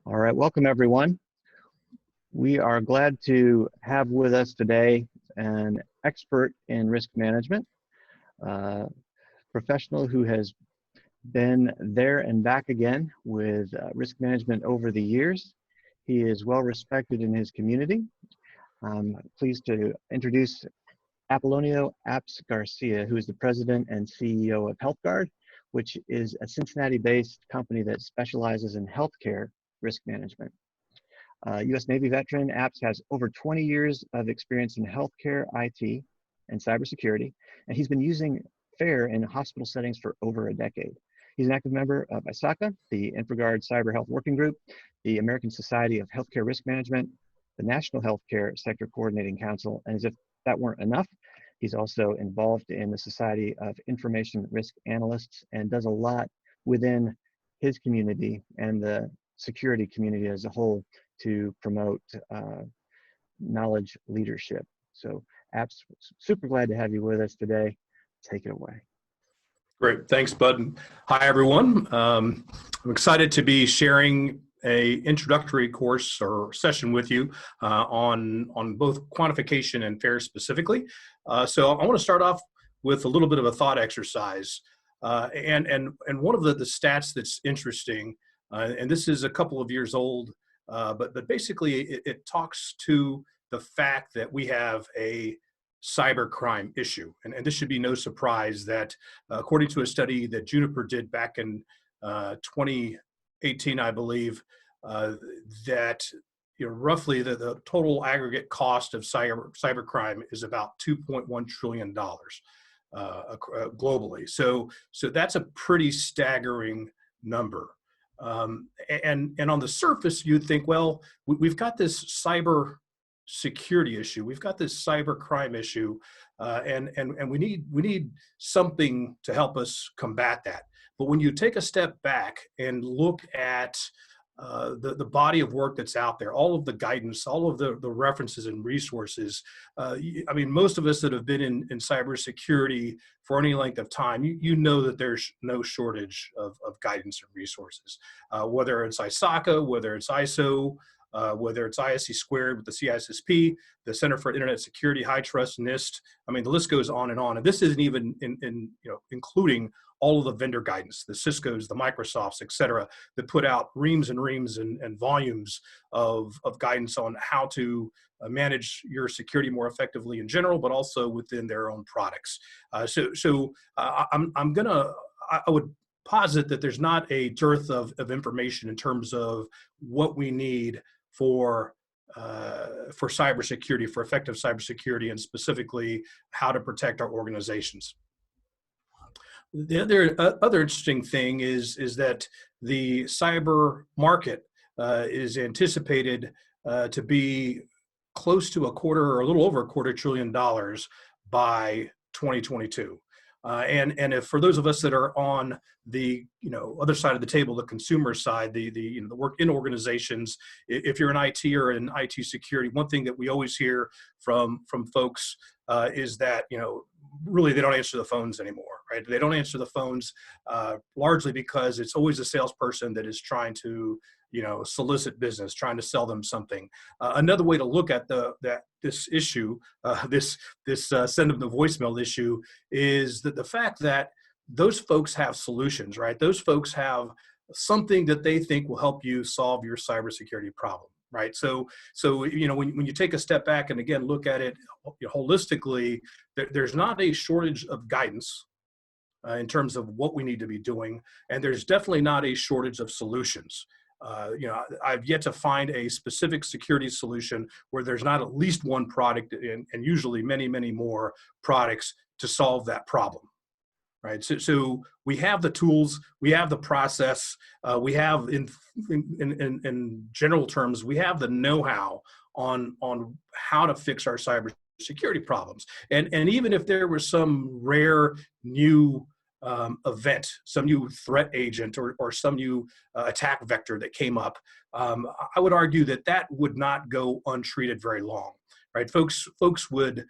All right, welcome everyone. We are glad to have with us today an expert in risk management, professional who has been there and back again with risk management over the years. He is well respected in his community. I'm pleased to introduce Apolonio Garcia, who is the president and CEO of HealthGuard, which is a Cincinnati-based company that specializes in healthcare risk management. U.S. Navy veteran, Apps has over 20 years of experience in healthcare, IT, and cybersecurity, and he's been using FAIR in hospital settings for over a decade. He's an active member of ISACA, the InfraGard Cyber Health Working Group, the American Society of Healthcare Risk Management, the National Healthcare Sector Coordinating Council, and as if that weren't enough, he's also involved in the Society of Information Risk Analysts and does a lot within his community and the security community as a whole to promote knowledge leadership. So Apps, super glad to have you with us today. Take it away. Great, thanks, Bud. Hi, everyone. I'm excited to be sharing a introductory course or session with you on both quantification and FAIR specifically. So I want to start off with a little bit of a thought exercise. And one of the stats that's interesting, and this is a couple of years old, but basically it talks to the fact that we have a cyber crime issue. And this should be no surprise that according to a study that Juniper did back in 2018, I believe, that roughly the total aggregate cost of cyber crime is about $2.1 trillion globally. So that's a pretty staggering number. And on the surface, you'd think, well, we've got this cyber security issue, we've got this cyber crime issue, and we need something to help us combat that. But when you take a step back and look at the body of work that's out there, all of the guidance, all of the references and resources, I mean, most of us that have been in cybersecurity for any length of time, you know that there's no shortage of guidance and resources, whether it's ISACA, whether it's ISO, whether it's ISC squared with the CISSP, the Center for Internet Security, High Trust, NIST. I mean, the list goes on. And this isn't even including all of the vendor guidance, the Cisco's, the Microsofts, et cetera, that put out reams and reams and volumes of guidance on how to manage your security more effectively in general, but also within their own products. I would posit that there's not a dearth of information in terms of what we need for cybersecurity, for effective cybersecurity, and specifically how to protect our organizations. The other interesting thing is that the cyber market is anticipated to be close to a little over $250 billion by 2022. And if for those of us that are on the other side of the table, the consumer side, the work in organizations, if you're in IT or in IT security, one thing that we always hear from folks is that really they don't answer the phones anymore, right? They don't answer the phones largely because it's always a salesperson that is trying to solicit business, trying to sell them something. Another way to look at this issue, this send them the voicemail issue, is that the fact that those folks have solutions, right? Those folks have something that they think will help you solve your cybersecurity problem, right? So when you take a step back and again look at it holistically, there's not a shortage of guidance in terms of what we need to be doing, and there's definitely not a shortage of solutions. I've yet to find a specific security solution where there's not at least one product and usually many, many more products to solve that problem, right? So we have the tools, we have the process, we have in general terms, we have the know-how on how to fix our cybersecurity problems. And even if there was some rare new event, some new threat agent or some new attack vector that came up, I would argue that would not go untreated very long, right? Folks would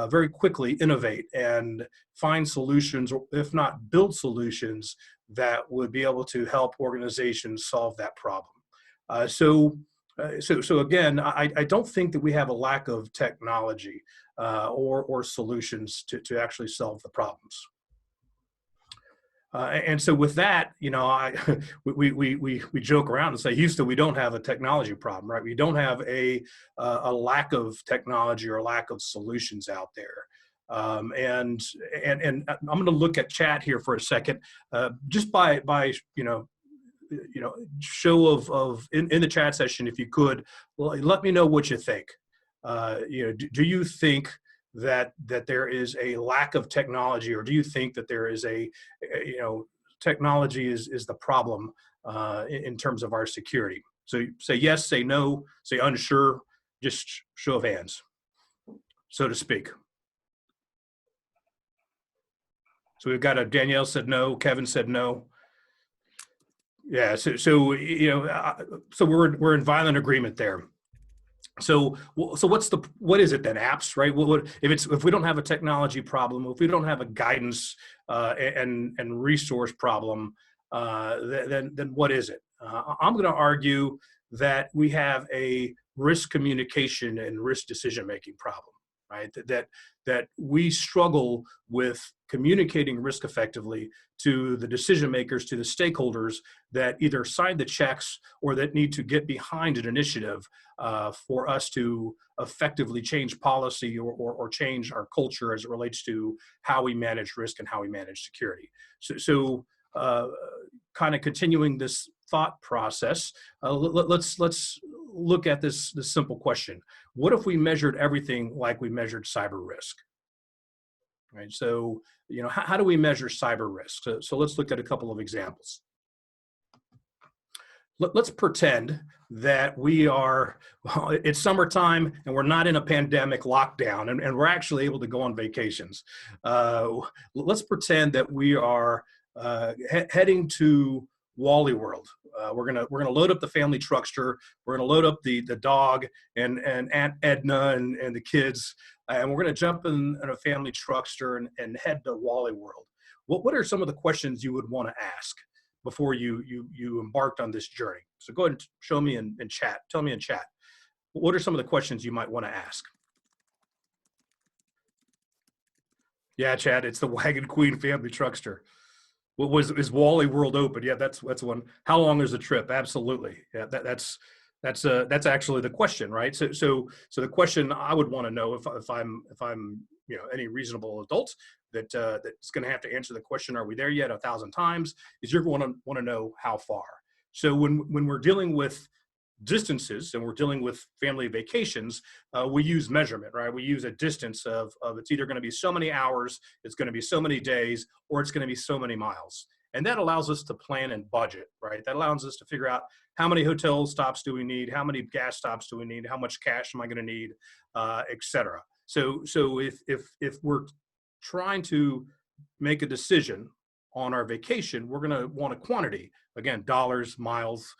very quickly innovate and find solutions, or if not build solutions that would be able to help organizations solve that problem. So again, I don't think that we have a lack of technology or solutions to actually solve the problems. And so with that, we joke around and say, Houston, we don't have a technology problem, right? We don't have a lack of technology or lack of solutions out there. And I'm going to look at chat here for a second, just by show of in the chat session, if you could, let me know what you think. Do you think that there is a lack of technology, or do you think that there is technology is the problem in terms of our security? So say yes, say no, say unsure, just show of hands, so to speak. So we've got Danielle said no, Kevin said no. Yeah, so we're in violent agreement there. So what is it then? Apps, right? If we don't have a technology problem, if we don't have a guidance and resource problem, then what is it? I'm going to argue that we have a risk communication and risk decision making problem, right? That we struggle with communicating risk effectively to the decision makers, to the stakeholders that either sign the checks or that need to get behind an initiative for us to effectively change policy or change our culture as it relates to how we manage risk and how we manage security. So kind of continuing this thought process, let's look at this simple question. What if we measured everything like we measured cyber risk? Right. So, how do we measure cyber risk? So let's look at a couple of examples. Let's pretend that it's summertime and we're not in a pandemic lockdown and we're actually able to go on vacations. Let's pretend that we are heading to Wally World. We're gonna load up the family truckster. We're gonna load up the dog and Aunt Edna and the kids, and we're gonna jump in a family truckster and head to Wally World. What are some of the questions you would want to ask before you embarked on this journey? So go ahead and show me in chat. Tell me in chat. What are some of the questions you might want to ask? Yeah, Chad, it's the Wagon Queen family truckster. Is Wally World open? Yeah, that's one. How long is the trip? Absolutely. Yeah, that's actually the question, right? So the question I would want to know if I'm any reasonable adult that's going to have to answer the question, are we there yet 1,000 times, is you're going to want to know how far. So when we're dealing with distances and we're dealing with family vacations, we use measurement, right? We use a distance of it's either going to be so many hours, it's going to be so many days, or it's going to be so many miles. And that allows us to plan and budget, right? That allows us to figure out how many hotel stops do we need, how many gas stops do we need, how much cash am I going to need, et cetera. So if we're trying to make a decision on our vacation, we're going to want a quantity, again, dollars, miles,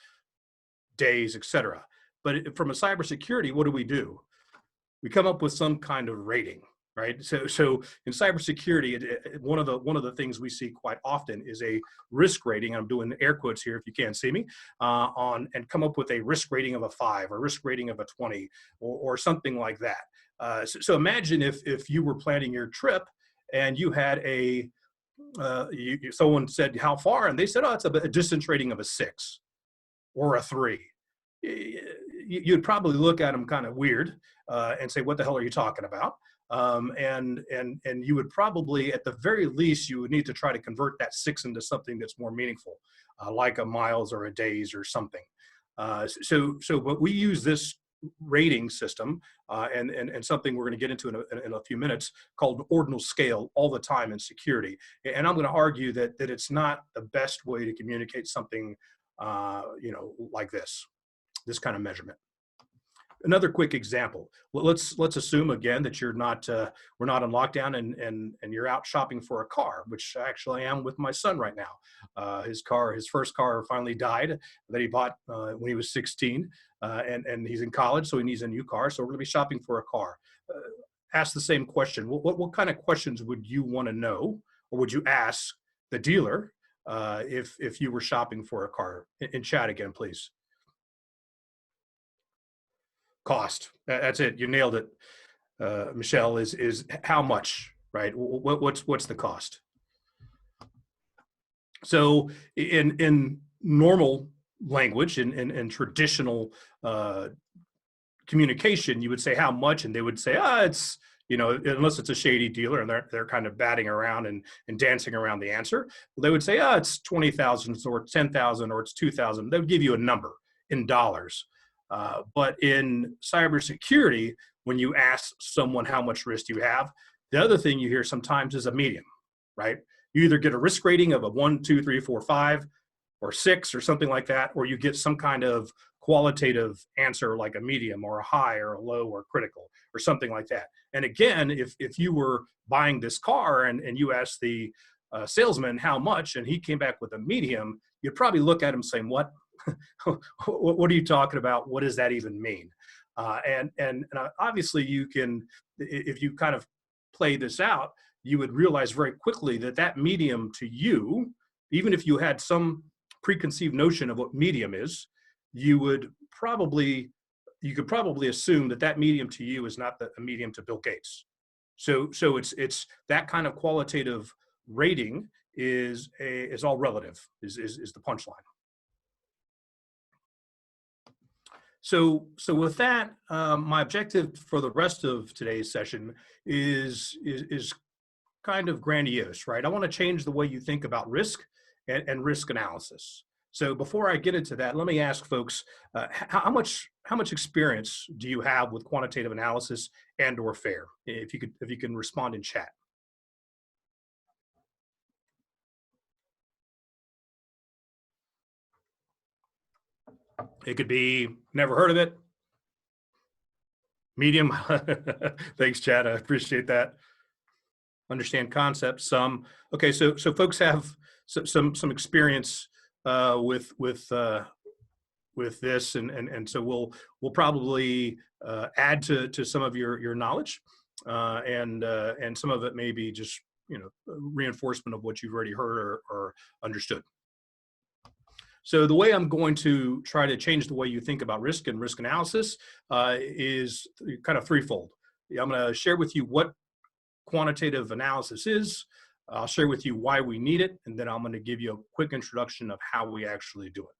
days, et cetera. But from a cybersecurity, what do? We come up with some kind of rating, right? So in cybersecurity, one of the things we see quite often is a risk rating. I'm doing air quotes here if you can't see me, and come up with a risk rating of a 5 or risk rating of a 20 or something like that. So imagine if you were planning your trip and you had someone said how far, and they said, oh, it's a distance rating of a 6 or a 3. You'd probably look at them kind of weird and say, what the hell are you talking about? And you would probably, at the very least, you would need to try to convert that 6 into something that's more meaningful, like a miles or a days or something. But we use this rating system and something we're going to get into in a few minutes called an ordinal scale all the time in security. And I'm going to argue that it's not the best way to communicate something like this kind of measurement. Another quick example. Let's assume again that we're not on lockdown and you're out shopping for a car, which actually I am with my son right now. His first car finally died that he bought when he was 16, and he's in college, so he needs a new car. So we're going to be shopping for a car. Ask the same question. What kind of questions would you want to know, or would you ask the dealer if you were shopping for a car? In chat again, please. Cost. That's it. You nailed it, Michelle. Is how much, right? What's the cost? So in normal language, in traditional communication, you would say how much, and they would say, it's, unless it's a shady dealer and they're kind of batting around and dancing around the answer, they would say, it's 20,000 or it's 10,000 or it's 2,000. They would give you a number in dollars. But in cybersecurity, when you ask someone how much risk you have, the other thing you hear sometimes is a medium, right? You either get a risk rating of a 1, 2, 3, 4, 5, or 6 or something like that, or you get some kind of qualitative answer like a medium or a high or a low or critical or something like that. And again, if you were buying this car and you asked the salesman how much and he came back with a medium, you'd probably look at him saying, what? What are you talking about? What does that even mean? And obviously you can, if you kind of play this out, you would realize very quickly that that medium to you, even if you had some preconceived notion of what medium is, you could probably assume that that medium to you is not a medium to Bill Gates. So it's that kind of qualitative rating is all relative, is the punchline. So with that, my objective for the rest of today's session is kind of grandiose, right? I want to change the way you think about risk and risk analysis. So before I get into that, let me ask folks, how much experience do you have with quantitative analysis and/or FAIR? If you can respond in chat. It could be never heard of it. Medium. Thanks, Chad. I appreciate that. Understand concepts. Some. Okay, so folks have some experience with this, and so we'll probably add to some of your knowledge, and some of it may be just reinforcement of what you've already heard or understood. So the way I'm going to try to change the way you think about risk and risk analysis is kind of threefold. I'm going to share with you what quantitative analysis is. I'll share with you why we need it, and then I'm going to give you a quick introduction of how we actually do it.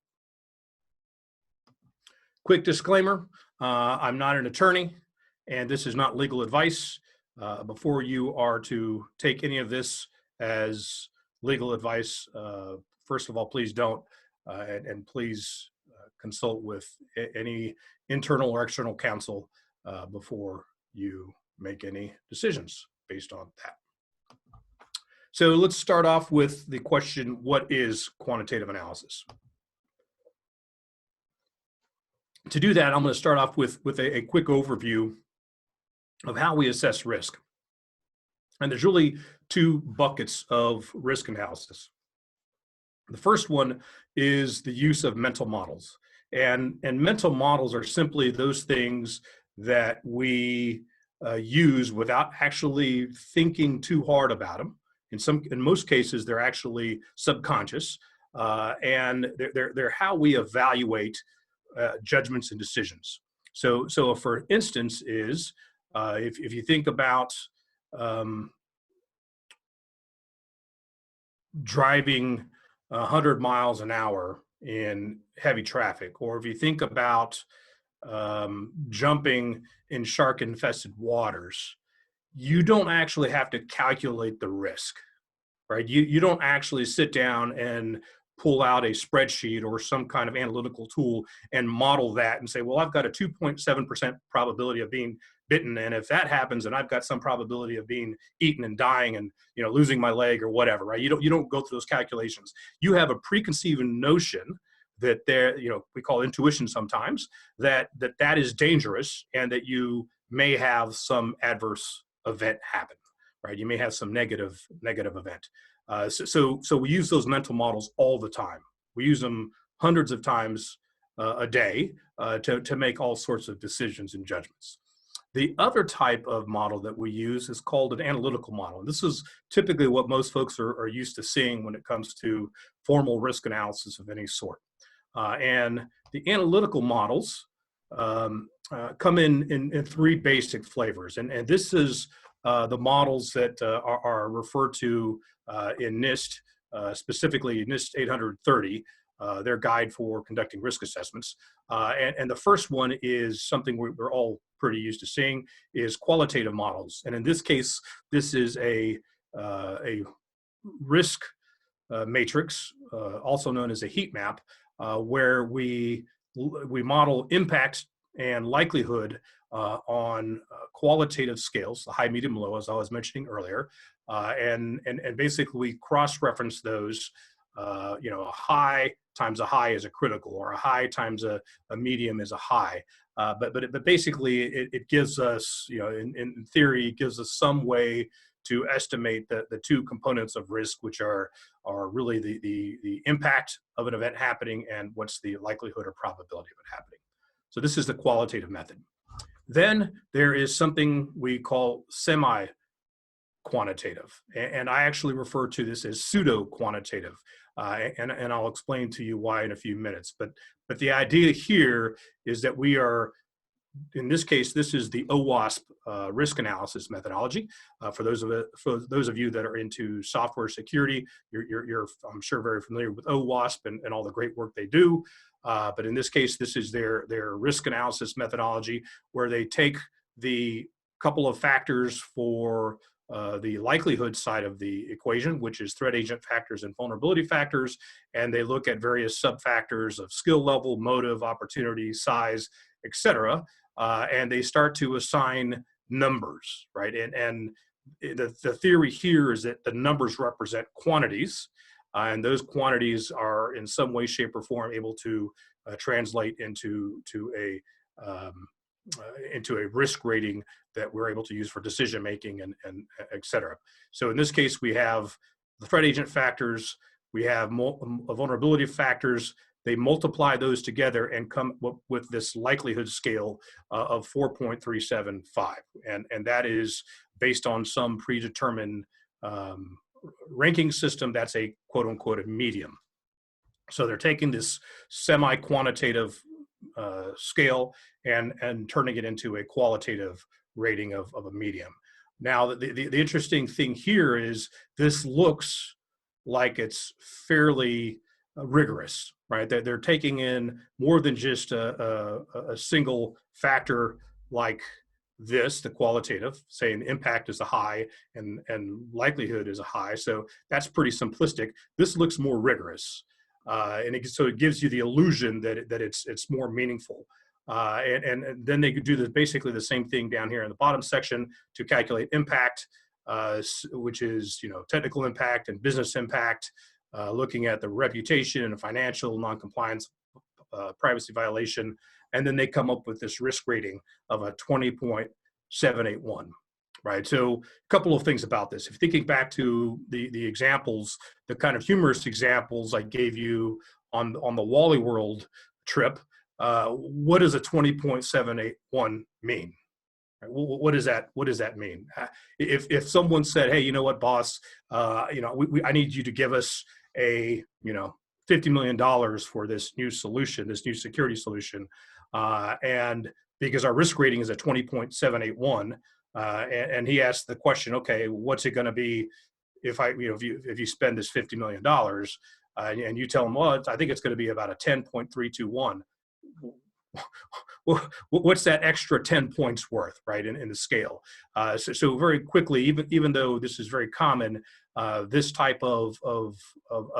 Quick disclaimer, I'm not an attorney, and this is not legal advice. Before you are to take any of this as legal advice, first of all, please don't. And please consult with any internal or external counsel before you make any decisions based on that. So let's start off with the question, what is quantitative analysis? To do that, I'm going to start off with a quick overview of how we assess risk. And there's really two buckets of risk analysis. The first one is the use of mental models. And mental models are simply those things that we use without actually thinking too hard about them. In most cases, they're actually subconscious, and they're how we evaluate judgments and decisions. So for instance, if you think about driving 100 miles an hour in heavy traffic, or if you think about jumping in shark-infested waters, you don't actually have to calculate the risk, right? You don't actually sit down and pull out a spreadsheet or some kind of analytical tool and model that and say, well, I've got a 2.7% probability of being bitten, and if that happens, then I've got some probability of being eaten and dying and losing my leg or whatever, right? You don't go through those calculations. You have a preconceived notion that we call intuition sometimes, that is dangerous and that you may have some adverse event happen, right? You may have some negative event. So we use those mental models all the time. We use them hundreds of times a day to make all sorts of decisions and judgments. The other type of model that we use is called an analytical model. And this is typically what most folks are used to seeing when it comes to formal risk analysis of any sort. And the analytical models come in three basic flavors. And this is the models that are referred to in NIST, specifically NIST 830, their guide for conducting risk assessments. And the first one is something we're all pretty used to seeing, is qualitative models. And in this case, this is a risk matrix, also known as a heat map, where we model impact and likelihood on qualitative scales, the high, medium, low, as I was mentioning earlier, and basically we cross-reference those. You know, a high times a high is a critical, or a high times a medium is a high. But basically, it gives us, you know, in theory, it gives us some way to estimate the two components of risk, which are really the impact of an event happening and what's the likelihood or probability of it happening. So this is the qualitative method. Then there is something we call semi-quantitative, and I actually refer to this as pseudo-quantitative, and I'll explain to you why in a few minutes. But the idea here is that we are, in this case, this is the OWASP risk analysis methodology. For those of you that are into software security, you're I'm sure very familiar with OWASP and all the great work they do. But in this case, this is their risk analysis methodology, where they take the couple of factors for the likelihood side of the equation, which is threat agent factors and vulnerability factors, and they look at various sub-factors of skill level, motive, opportunity, size, etc. And they start to assign numbers, right? And the theory here is that the numbers represent quantities, and those quantities are in some way, shape, or form able to translate into a risk rating that we're able to use for decision making and et cetera. So in this case, we have the threat agent factors, we have vulnerability factors. They multiply those together and come up with this likelihood scale of 4.375, and that is based on some predetermined ranking system. That's a quote unquote a medium. So they're taking this semi-quantitative scale and turning it into a qualitative rating of a medium. Now, the interesting thing here is this looks like it's fairly rigorous, right? They're taking in more than just a single factor like this, the qualitative, saying impact is a high and likelihood is a high. So that's pretty simplistic. This looks more rigorous. So it gives you the illusion that it's more meaningful. And then they could do basically the same thing down here in the bottom section to calculate impact, which is, you know, technical impact and business impact, looking at the reputation and financial noncompliance, privacy violation, and then they come up with this risk rating of a 20.781. Right. So a couple of things about this. If you're thinking back to the examples, the kind of humorous examples I gave you on the Wally World trip, what does a 20.781 mean? What does that mean? If someone said, hey, you know what, boss, you know, I need you to give us a, you know, $50 million for this new solution, this new security solution, and because our risk rating is a 20.781. And he asked the question, okay, what's it going to be if you spend this $50 million, and you tell him, well, I think it's going to be about a 10.321. What's that extra 10 points worth, right, in the scale? So very quickly, even though this is very common, this type of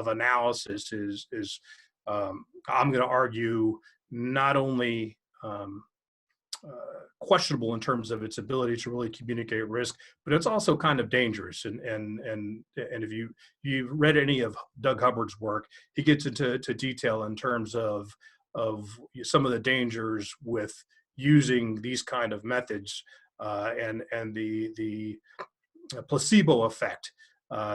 analysis is I'm going to argue, not only questionable in terms of its ability to really communicate risk, but it's also kind of dangerous. And if you've read any of Doug Hubbard's work, he gets into detail in terms of some of the dangers with using these kind of methods, and the placebo effect,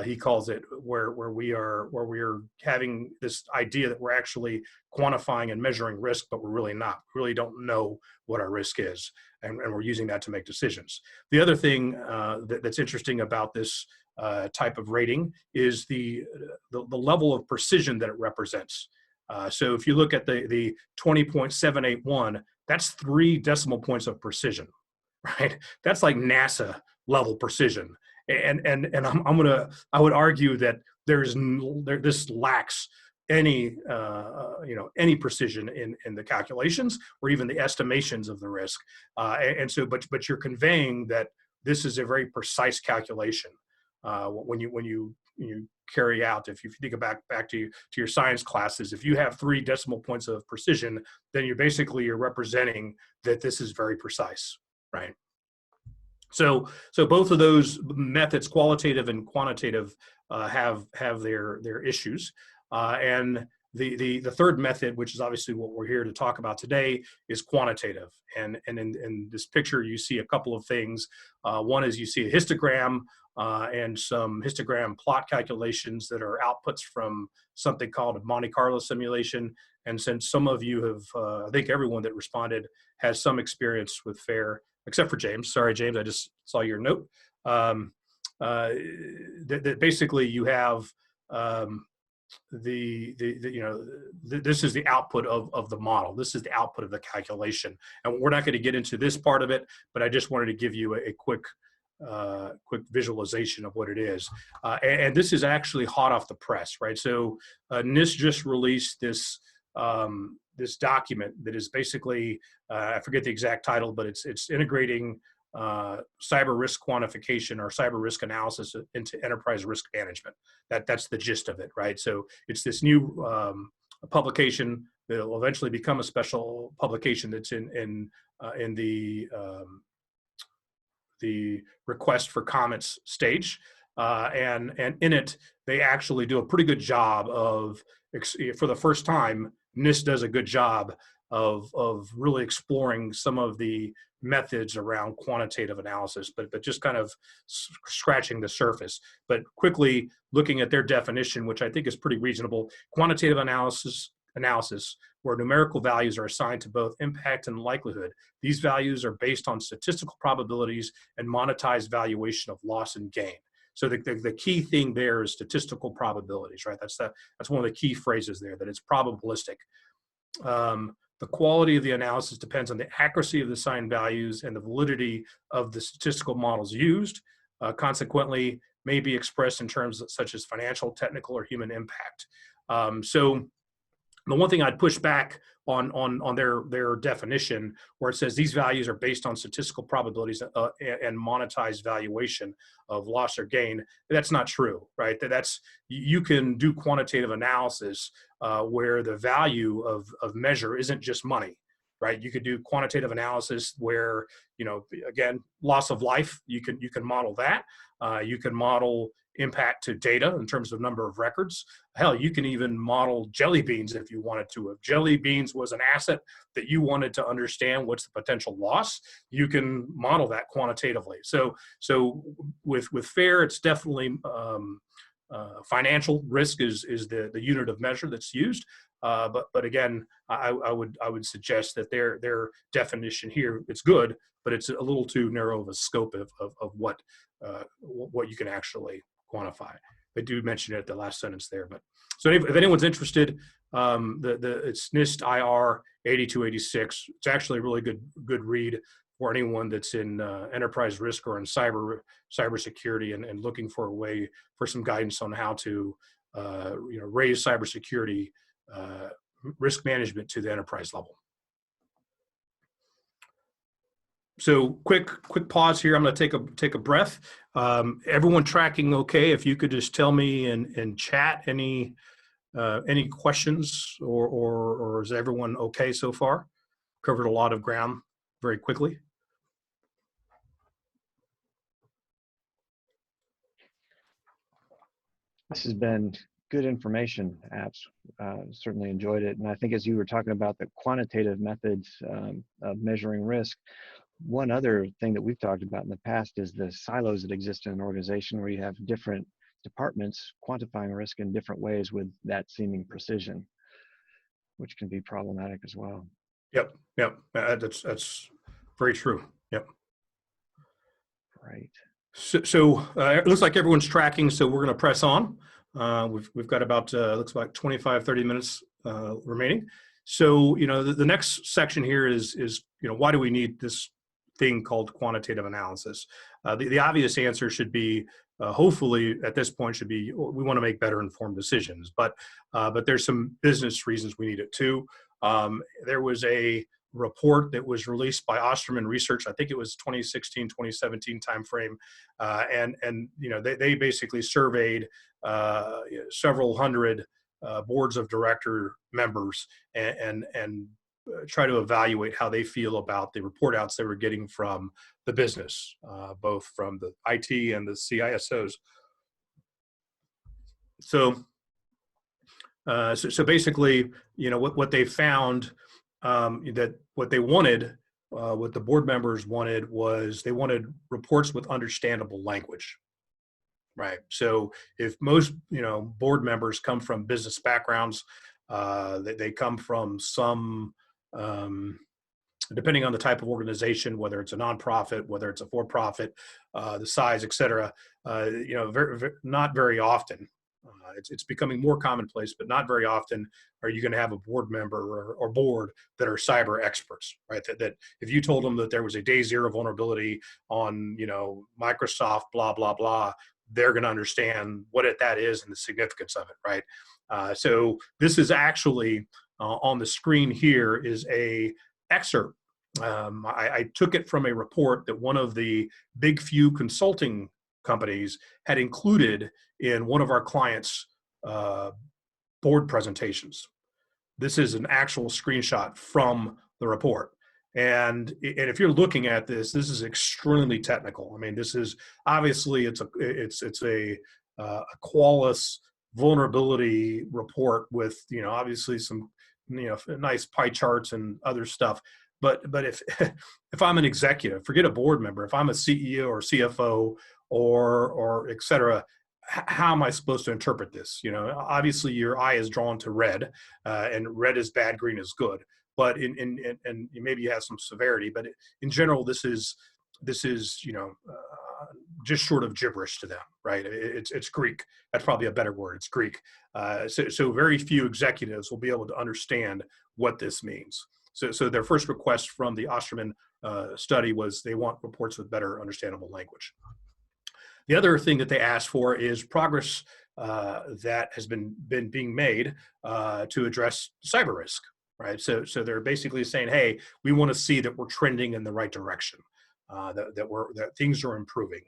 he calls it, where we are having this idea that we're actually quantifying and measuring risk, but we're really not. We really don't know what our risk is, and we're using that to make decisions. The other thing that's interesting about this type of rating is the level of precision that it represents. So if you look at the 20.781, that's 3 decimal points of precision, right? That's like NASA level precision. And I would argue that this lacks any any precision in the calculations or even the estimations of the risk. But you're conveying that this is a very precise calculation when you carry out. If you think back to your science classes, if you have 3 decimal points of precision, then you're representing that this is very precise, right? So both of those methods, qualitative and quantitative, have their issues. And the third method, which is obviously what we're here to talk about today, is quantitative. And in this picture, you see a couple of things. One is you see a histogram and some histogram plot calculations that are outputs from something called a Monte Carlo simulation. And since some of you have, I think everyone that responded has some experience with FAIR, except for James. Sorry, James, I just saw your note. That basically you have this is the output of the model. This is the output of the calculation. And we're not going to get into this part of it, but I just wanted to give you a quick visualization of what it is. And this is actually hot off the press, right? So NIST just released this this document that is basically, I forget the exact title, but it's integrating cyber risk quantification or cyber risk analysis into enterprise risk management. That's the gist of it, right? So it's this new publication that will eventually become a special publication that's in the request for comments stage. And in it, they actually do a pretty good job of, for the first time, NIST does a good job of really exploring some of the methods around quantitative analysis, but just kind of scratching the surface. But quickly looking at their definition, which I think is pretty reasonable: quantitative analysis where numerical values are assigned to both impact and likelihood. These values are based on statistical probabilities and monetized valuation of loss and gain. So the key thing there is statistical probabilities, right? That's one of the key phrases there, that it's probabilistic. The quality of the analysis depends on the accuracy of the assigned values and the validity of the statistical models used. Consequently, may be expressed in terms such as financial, technical, or human impact. So the one thing I'd push back on their definition, where it says these values are based on statistical probabilities and monetized valuation of loss or gain, that's not true, right? You can do quantitative analysis where the value of measure isn't just money, right? You could do quantitative analysis where, again, loss of life, you can model that. You can model impact to data in terms of number of records. Hell, you can even model jelly beans if you wanted to. If jelly beans was an asset that you wanted to understand what's the potential loss, you can model that quantitatively. So with FAIR, it's definitely financial risk is the unit of measure that's used. But again, I would suggest that their definition here, it's good, but it's a little too narrow of a scope of what you can actually quantify. They do mention it at the last sentence there. But so if anyone's interested, it's NIST IR 8286. It's actually a really good read for anyone that's in enterprise risk or in cybersecurity and looking for a way for some guidance on how to raise cybersecurity risk management to the enterprise level. So quick pause here. I'm going to take a breath. Everyone tracking okay? If you could just tell me in chat any questions or is everyone okay so far? Covered a lot of ground very quickly. This has been good information, Apps. Certainly enjoyed it. And I think as you were talking about the quantitative methods of measuring risk, one other thing that we've talked about in the past is the silos that exist in an organization where you have different departments quantifying risk in different ways with that seeming precision, which can be problematic as well. Yep. That's very true. Yep. Right. So it looks like everyone's tracking, so we're going to press on. We've got about, looks like 25, 30 minutes remaining. So, the next section here is, why do we need this thing called quantitative analysis? The obvious answer should be, hopefully at this point should be, we want to make better informed decisions, but there's some business reasons we need it too. There was a report that was released by Osterman Research. I think it was 2016, 2017 timeframe. And they basically surveyed several hundred boards of director members and try to evaluate how they feel about the report outs they were getting from the business, both from the IT and the CISOs. So basically, what they found, that what they wanted, what the board members wanted, was they wanted reports with understandable language. Right. So if most, board members come from business backgrounds, they come from some, depending on the type of organization, whether it's a nonprofit, whether it's a for-profit, the size, et cetera, not very often. It's becoming more commonplace, but not very often are you going to have a board member or board that are cyber experts, right? That if you told them that there was a day zero vulnerability on, Microsoft, blah, blah, blah, they're going to understand what that is and the significance of it, right? So this is actually on the screen here is a excerpt. I took it from a report that one of the big few consulting companies had included in one of our clients' board presentations. This is an actual screenshot from the report. And if you're looking at this is extremely technical. I mean, this is obviously it's a Qualys vulnerability report with, obviously some, nice pie charts and other stuff. But if I'm an executive, forget a board member, if I'm a CEO or CFO or et cetera, how am I supposed to interpret this? Obviously your eye is drawn to red, and red is bad, green is good. But and maybe you have some severity, but in general, this is just short of gibberish to them, right? It's Greek. That's probably a better word. It's Greek. So very few executives will be able to understand what this means. So their first request from the Osterman study was they want reports with better understandable language. The other thing that they asked for is progress that has been being made to address cyber risk, right? So they're basically saying, hey, we want to see that we're trending in the right direction, that things are improving,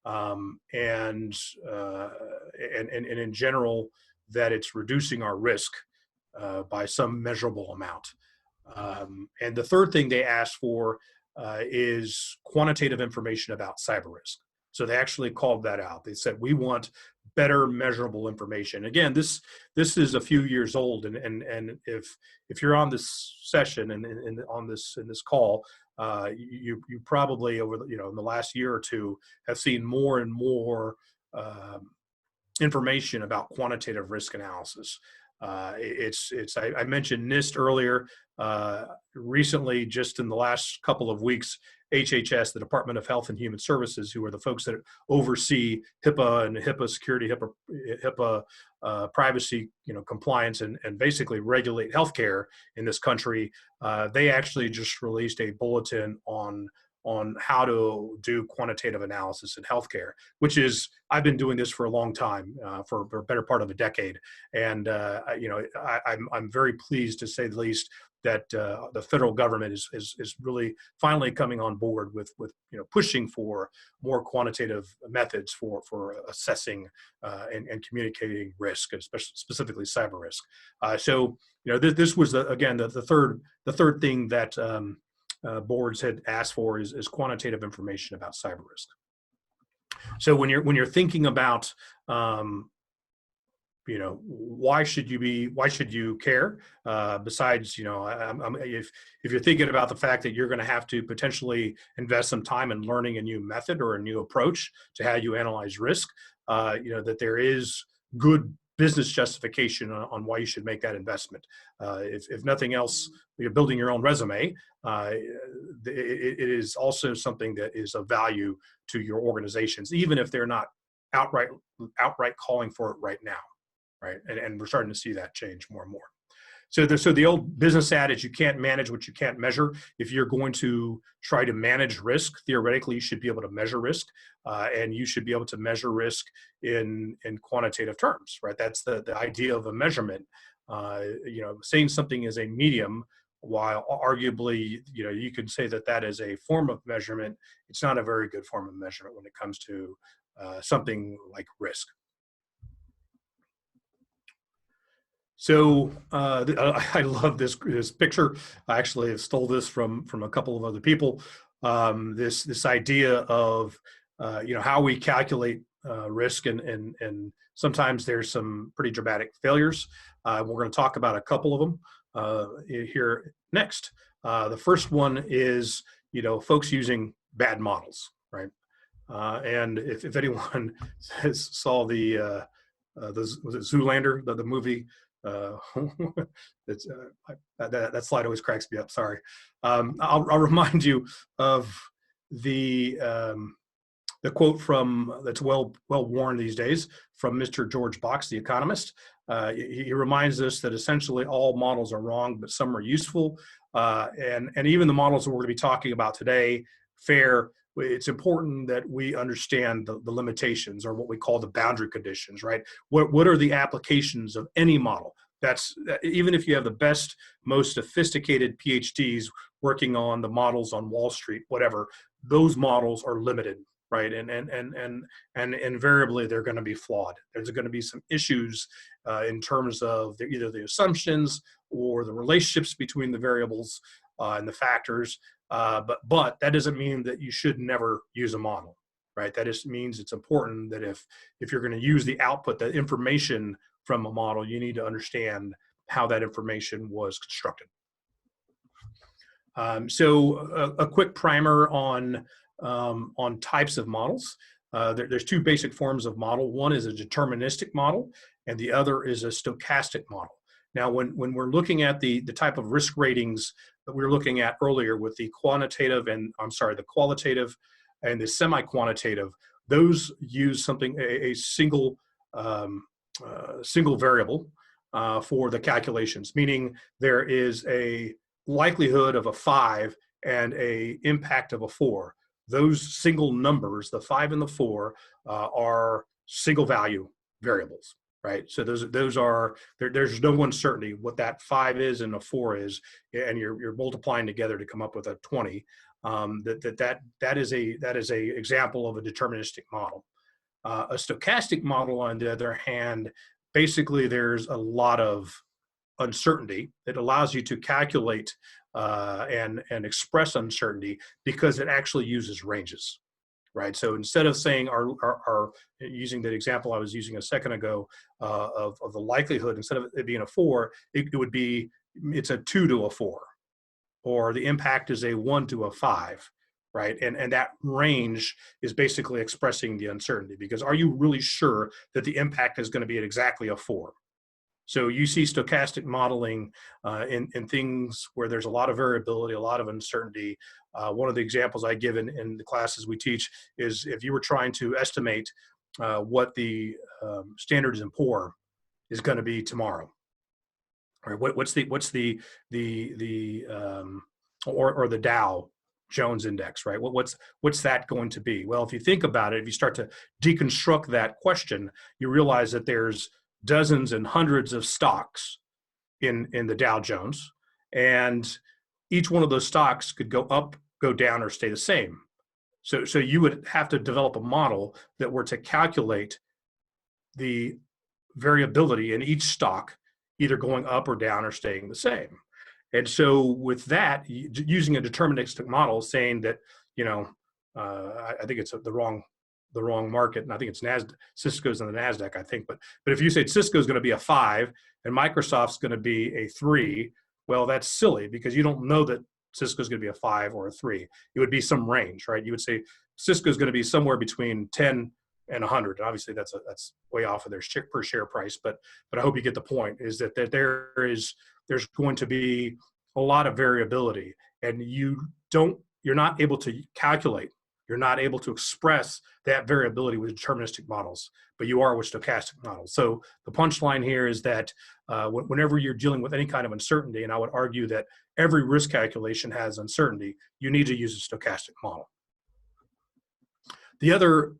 and in general that it's reducing our risk by some measurable amount. And the third thing they asked for is quantitative information about cyber risk. So they actually called that out. They said, we want better measurable information. Again, this is a few years old, and if you're on this session and in this call, you probably over in the last year or two have seen more and more information about quantitative risk analysis. I mentioned NIST earlier. Recently, just in the last couple of weeks, HHS, the Department of Health and Human Services, who are the folks that oversee HIPAA and HIPAA security, HIPAA privacy, compliance, and basically regulate healthcare in this country, they actually just released a bulletin on how to do quantitative analysis in healthcare, which is, I've been doing this for a long time, for a better part of a decade. And, I'm very pleased, to say the least, that the federal government is really finally coming on board with pushing for more quantitative methods for assessing and communicating risk, especially specifically cyber risk. So this was again the third thing that boards had asked for is quantitative information about cyber risk. So when you're thinking about why should you care? Besides, if you're thinking about the fact that you're going to have to potentially invest some time in learning a new method or a new approach to how you analyze risk, that there is good business justification on why you should make that investment. If nothing else, you're building your own resume. It is also something that is of value to your organizations, even if they're not outright calling for it right now. Right. And we're starting to see that change more and more. So the old business adage, you can't manage what you can't measure. If you're going to try to manage risk, theoretically, you should be able to measure risk, and you should be able to measure risk in quantitative terms, right? That's the idea of a measurement. Saying something is a medium, while arguably, you can say that that is a form of measurement, it's not a very good form of measurement when it comes to something like risk. So I love this picture. I actually stole this from a couple of other people. This idea of how we calculate risk, and sometimes there's some pretty dramatic failures. We're going to talk about a couple of them here next. The first one is folks using bad models, right? And if anyone saw was it Zoolander, the movie? That slide always cracks me up. Sorry. I'll remind you of the quote that's well worn these days from Mr. George Box, the economist. He reminds us that essentially all models are wrong, but some are useful. And even the models that we're going to be talking about today, it's important that we understand the limitations, or what we call the boundary conditions, right? What are the applications of any model? That's even if you have the best, most sophisticated PhDs working on the models on Wall Street, whatever, those models are limited, right? And invariably they're going to be flawed. There's going to be some issues in terms of either the assumptions or the relationships between the variables and the factors. But that doesn't mean that you should never use a model, right? That just means it's important that if you're going to use the output, the information from a model, you need to understand how that information was constructed. So a quick primer on types of models. There's two basic forms of model. One is a deterministic model, and the other is a stochastic model. Now, when we're looking at the type of risk ratings that we were looking at earlier with the qualitative and the semi-quantitative, those use a single variable for the calculations, meaning there is a likelihood of a 5 and a impact of a 4. Those single numbers, the 5 and the 4, are single value variables, right? So there's no uncertainty what that 5 is and a 4 is, and you're multiplying together to come up with a 20. That is a example of a deterministic model. A stochastic model, on the other hand, basically there's a lot of uncertainty. It allows you to calculate and express uncertainty because it actually uses ranges, right? So instead of saying our using that example I was using a second ago of the likelihood, instead of it being a 4, it would be it's a 2 to a 4, or the impact is a 1 to a 5. Right, and that range is basically expressing the uncertainty, because are you really sure that the impact is going to be at exactly a 4? So you see stochastic modeling in things where there's a lot of variability, a lot of uncertainty. One of the examples I give in the classes we teach is if you were trying to estimate what the Standard & Poor is going to be tomorrow, right? What's the Dow Jones index, right? What's that going to be? Well, if you think about it, if you start to deconstruct that question, you realize that there's dozens and hundreds of stocks in the Dow Jones, and each one of those stocks could go up, go down, or stay the same. So you would have to develop a model that were to calculate the variability in each stock, either going up or down or staying the same. And so with that, using a deterministic model, saying that, I think it's the wrong market, and I think it's Cisco's in the NASDAQ, I think. But if you say Cisco's going to be a 5 and Microsoft's going to be a 3, well, that's silly, because you don't know that Cisco's going to be a 5 or a 3. It would be some range, right? You would say Cisco's going to be somewhere between 10 and 100. Obviously, that's way off of their per share price, but I hope you get the point. Is that there's going to be a lot of variability, and you're not able to calculate You're not able to express that variability with deterministic models, but you are with stochastic models. So the punchline here is that whenever you're dealing with any kind of uncertainty, and I would argue that every risk calculation has uncertainty, you need to use a stochastic model. The other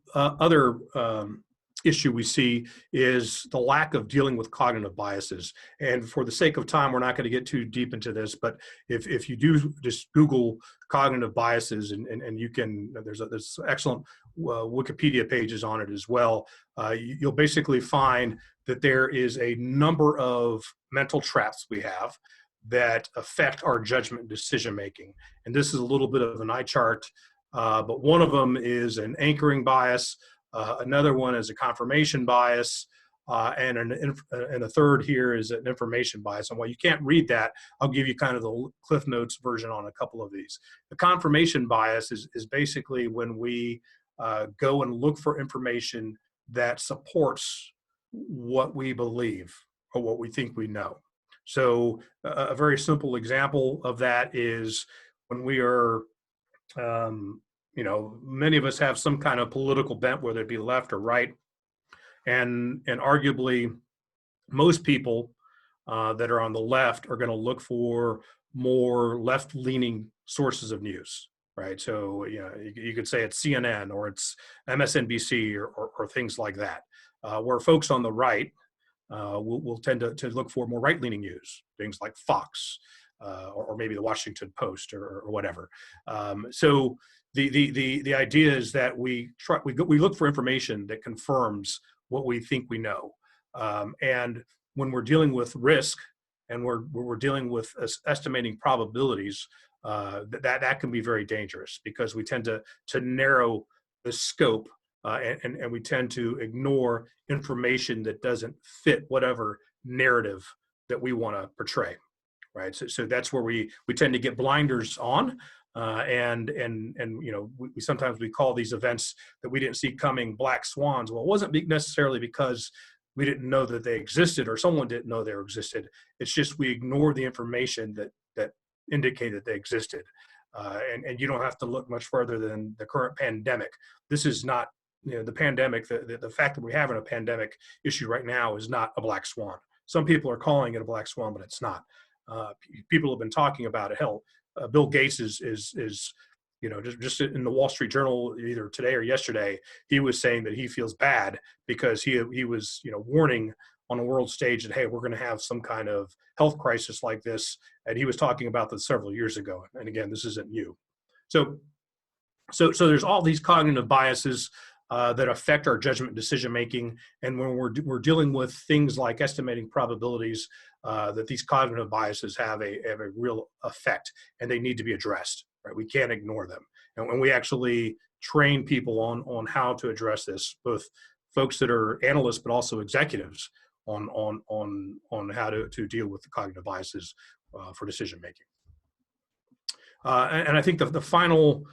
issue we see is the lack of dealing with cognitive biases. And for the sake of time, we're not going to get too deep into this, but if you do just Google cognitive biases, and you can, there's excellent Wikipedia pages on it as well, you'll basically find that there is a number of mental traps we have that affect our judgment and decision making. And this is a little bit of an eye chart, but one of them is an anchoring bias. Another one is a confirmation bias, and a third here is an information bias. And while you can't read that, I'll give you kind of the Cliff Notes version on a couple of these. The confirmation bias is basically when we go and look for information that supports what we believe or what we think we know. So a very simple example of that is when we are many of us have some kind of political bent, whether it be left or right, and arguably most people that are on the left are going to look for more left-leaning sources of news, right? So you could say it's CNN or it's MSNBC or things like that, where folks on the right will tend to look for more right-leaning news, things like Fox or maybe the Washington Post or whatever. So the idea is that we look for information that confirms what we think we know, and when we're dealing with risk and we're dealing with estimating probabilities, that can be very dangerous because we tend to narrow the scope, and we tend to ignore information that doesn't fit whatever narrative that we want to portray, right? So that's where we tend to get blinders on. And we sometimes call these events that we didn't see coming black swans. Well, it wasn't necessarily because we didn't know that they existed or someone didn't know they existed. It's just we ignored the information that indicated they existed. And you don't have to look much further than the current pandemic. This is not, the pandemic, the fact that we're having a pandemic issue right now is not a black swan. Some people are calling it a black swan, but it's not. People have been talking about it. Hell, Bill Gates is just in the Wall Street Journal either today or yesterday, he was saying that he feels bad because he was warning on a world stage that, hey, we're going to have some kind of health crisis like this, and he was talking about this several years ago. And again, this isn't new. So there's all these cognitive biases that affect our judgment decision making, and when we're dealing with things like estimating probabilities, that these cognitive biases have a real effect, and they need to be addressed. Right? We can't ignore them, and when we actually train people on how to address this, both folks that are analysts but also executives on how to deal with the cognitive biases for decision making. And I think the final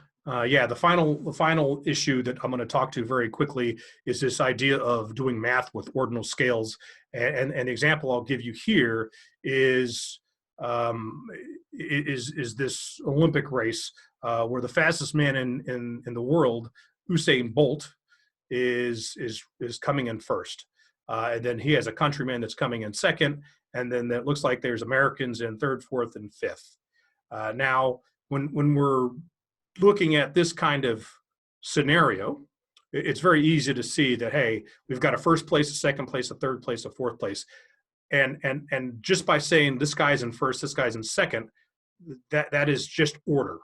issue that I'm going to talk to very quickly is this idea of doing math with ordinal scales. And the example I'll give you here is this Olympic race where the fastest man in the world, Usain Bolt, is coming in first, and then he has a countryman that's coming in second, and then it looks like there's Americans in third, fourth, and fifth. Now, when we're looking at this kind of scenario, it's very easy to see that, hey, we've got a first place, a second place, a third place, a fourth place. And just by saying this guy's in first, this guy's in second, that is just order.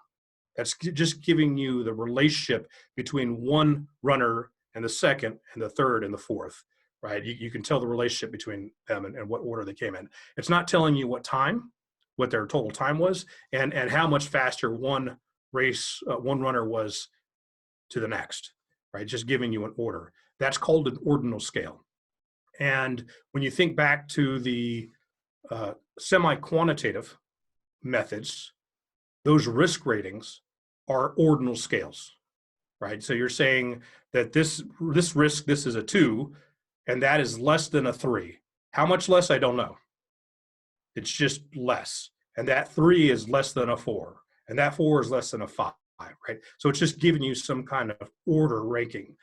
That's just giving you the relationship between one runner and the second and the third and the fourth, right? You can tell the relationship between them and what order they came in. It's not telling you what their total time was and how much faster one runner was to the next, right? Just giving you an order. That's called an ordinal scale. And when you think back to the semi-quantitative methods, those risk ratings are ordinal scales, right? So you're saying that this risk, this is a 2, and that is less than a 3. How much less? I don't know. It's just less. And that 3 is less than a 4. And that 4 is less than a 5. right? So it's just giving you some kind of order ranking.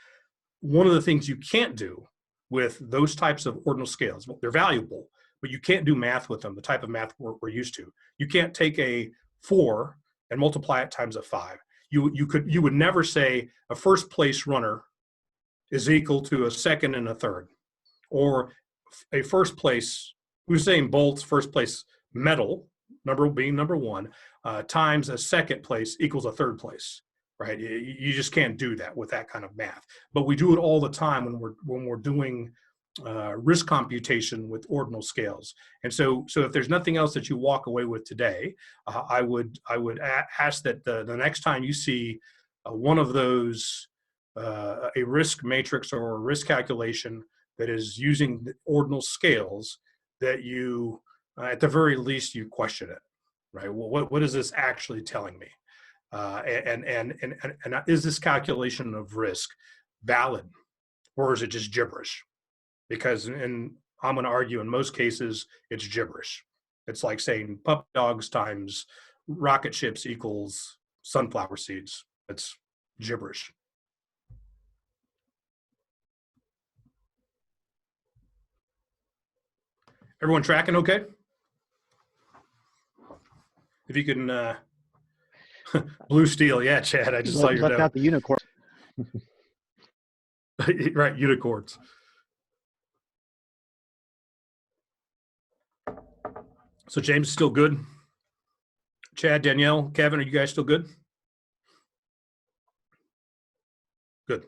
One of the things you can't do with those types of ordinal scales, well, they're valuable, but you can't do math with them, the type of math we're used to. You can't take a 4 and multiply it times a 5. You would never say a first place runner is equal to a second and a third, or a first place Usain Bolt's first place medal, number being number 1, times a second place equals a third place, right? You just can't do that with that kind of math. But we do it all the time when we're doing risk computation with ordinal scales. And so if there's nothing else that you walk away with today, I would ask that the next time you see one of those, a risk matrix or a risk calculation that is using the ordinal scales, that you, at the very least, you question it, right? Well, what is this actually telling me? And is this calculation of risk valid, or is it just gibberish? Because I'm going to argue in most cases, it's gibberish. It's like saying puppy dogs times rocket ships equals sunflower seeds. It's gibberish. Everyone tracking okay? If you can, blue steel, yeah, Chad, I just saw your left note. out the unicorn. Right, unicorns. So James is still good? Chad, Danielle, Kevin, are you guys still good? Good.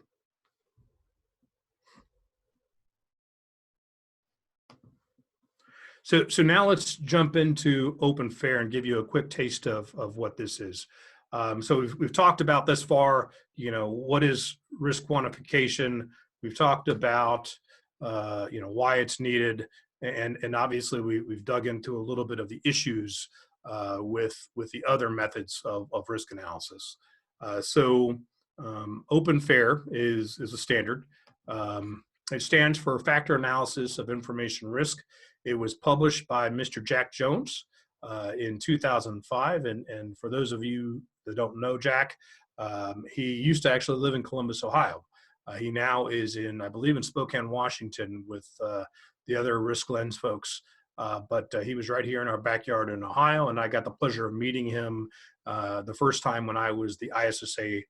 So now let's jump into open fair and give you a quick taste of what this is. So we've talked about thus far, what is risk quantification? We've talked about, why it's needed. And obviously we've dug into a little bit of the issues with the other methods of risk analysis. Open fair is a standard. It stands for Factor Analysis of Information Risk. It was published by Mr. Jack Jones in 2005. And for those of you that don't know Jack, he used to actually live in Columbus, Ohio. He now is I believe in Spokane, Washington with the other Risk Lens folks. But he was right here in our backyard in Ohio, and I got the pleasure of meeting him the first time when I was the ISSA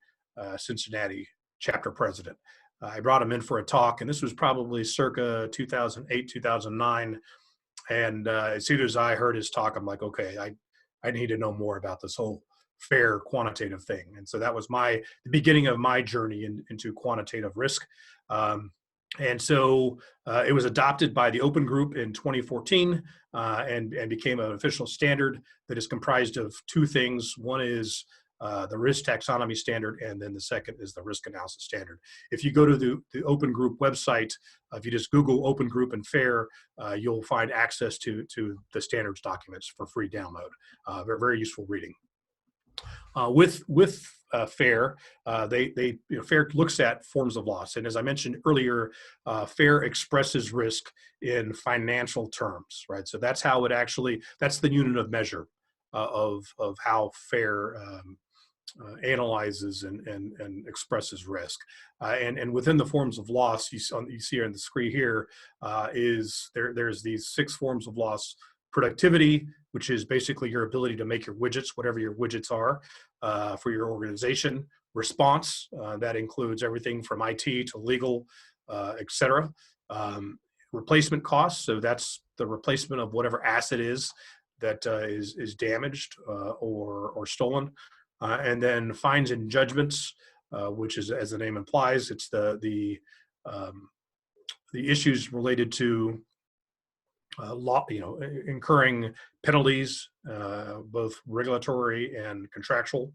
Cincinnati chapter president. I brought him in for a talk, and this was probably circa 2008, 2009. And as soon as I heard his talk, I'm like, okay, I need to know more about this whole fair quantitative thing. And so that was the beginning of my journey into quantitative risk. And so it was adopted by the Open Group in 2014 and became an official standard that is comprised of 2 things. One is the risk taxonomy standard, and then the second is the risk analysis standard. If you go to the Open Group website, if you just Google Open Group and FAIR, you'll find access to the standards documents for free download. Very, very useful reading. With FAIR, FAIR looks at forms of loss, and as I mentioned earlier, FAIR expresses risk in financial terms, right? So that's how that's the unit of measure of how FAIR analyzes and expresses risk. And within the forms of loss, you see here on the screen here, there's these 6 forms of loss. Productivity, which is basically your ability to make your widgets, whatever your widgets are for your organization. Response, that includes everything from IT to legal, et cetera. Replacement costs, so that's the replacement of whatever asset is that is damaged or stolen. And then fines and judgments, which is, as the name implies, it's the issues related to incurring penalties, both regulatory and contractual.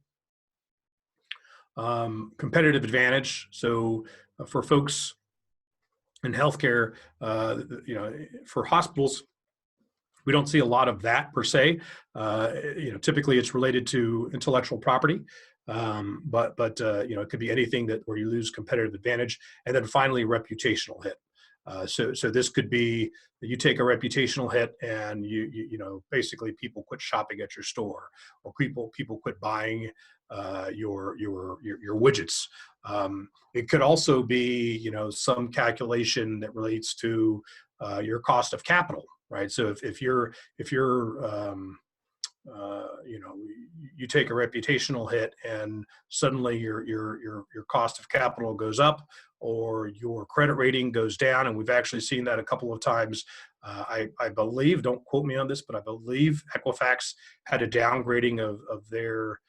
Competitive advantage. So for folks in healthcare, for hospitals, we don't see a lot of that per se. Typically it's related to intellectual property, but it could be anything where you lose competitive advantage. And then finally, reputational hit. So this could be you take a reputational hit and you know basically people quit shopping at your store, or people quit buying your widgets. It could also be some calculation that relates to your cost of capital, right? So if you're you take a reputational hit and suddenly your cost of capital goes up, or your credit rating goes down, and we've actually seen that a couple of times. I believe, don't quote me on this, but I believe Equifax had a downgrading of their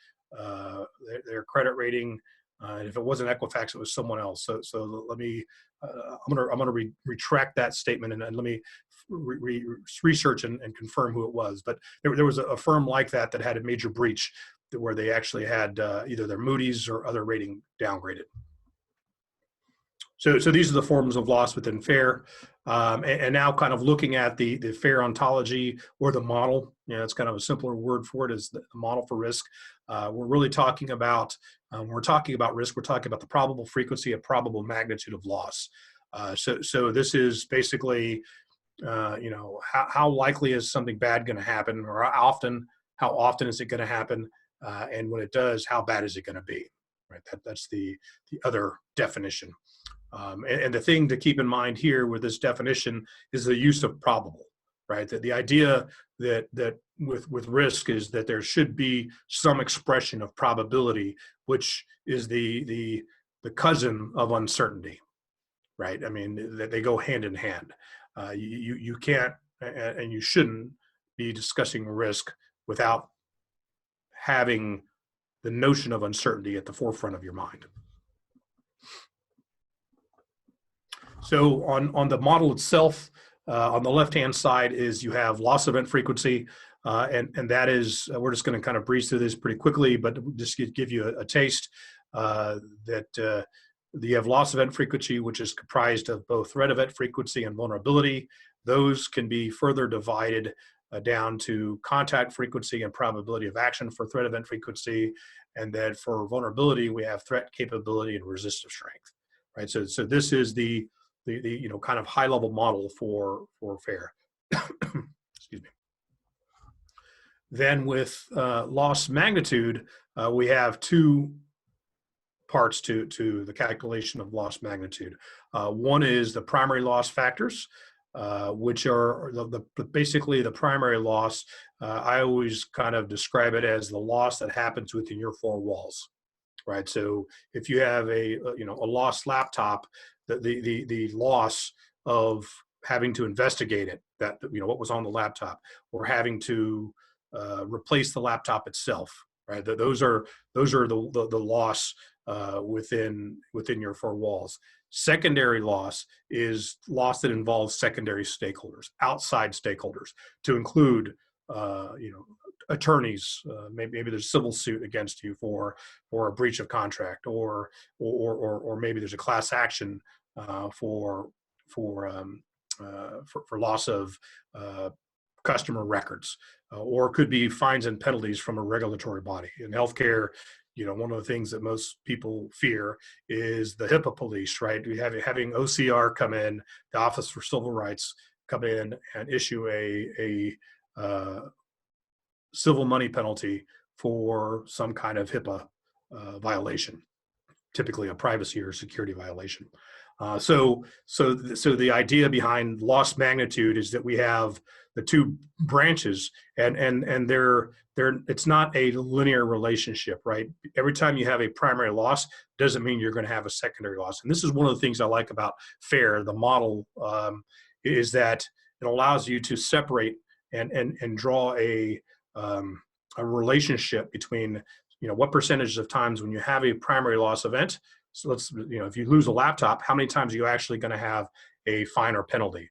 credit rating. And if it wasn't Equifax, it was someone else. So let me, I'm gonna retract that statement, and let me research and confirm who it was. But there was a firm like that had a major breach where they actually had either their Moody's or other rating downgraded. So these are the forms of loss within FAIR. And now kind of looking at the FAIR ontology, or the model, it's kind of a simpler word for it, is the model for risk. We're really talking about, when we're talking about risk, we're talking about the probable frequency and probable magnitude of loss. So this is basically, how likely is something bad going to happen, or how often is it going to happen? And when it does, how bad is it going to be? Right. That's the other definition. And the thing to keep in mind here with this definition is the use of probable, right? That the idea that with risk is that there should be some expression of probability, which is the cousin of uncertainty, right? I mean, that they go hand in hand. You can't and you shouldn't be discussing risk without having the notion of uncertainty at the forefront of your mind. So on the model itself, on the left-hand side is you have loss event frequency, and that is, we're just going to kind of breeze through this pretty quickly, but just give you a taste that you have loss event frequency, which is comprised of both threat event frequency and vulnerability. Those can be further divided down to contact frequency and probability of action for threat event frequency, and then for vulnerability, we have threat capability and resistive strength, right? So this is the kind of high level model for FAIR. Excuse me. Then with loss magnitude, we have two parts to the calculation of loss magnitude. One is the primary loss factors, which are basically the primary loss. I always kind of describe it as the loss that happens within your four walls, right? So if you have a lost laptop, the loss of having to investigate it, that what was on the laptop, or having to replace the laptop itself, right? Those are the loss within your four walls. Secondary loss is loss that involves secondary stakeholders, outside stakeholders, to include attorneys. Maybe there's a civil suit against you for a breach of contract, or maybe there's a class action for loss of customer records, or it could be fines and penalties from a regulatory body. In healthcare, one of the things that most people fear is the HIPAA police, right? Having OCR come in, the Office for Civil Rights come in and issue a civil money penalty for some kind of HIPAA violation, typically a privacy or security violation. So the idea behind loss magnitude is that we have the two branches, and they're it's not a linear relationship, right? Every time you have a primary loss doesn't mean you're going to have a secondary loss. And this is one of the things I like about FAIR, the model, is that it allows you to separate and draw a relationship between what percentage of times when you have a primary loss event. So let's, if you lose a laptop, how many times are you actually going to have a fine or penalty?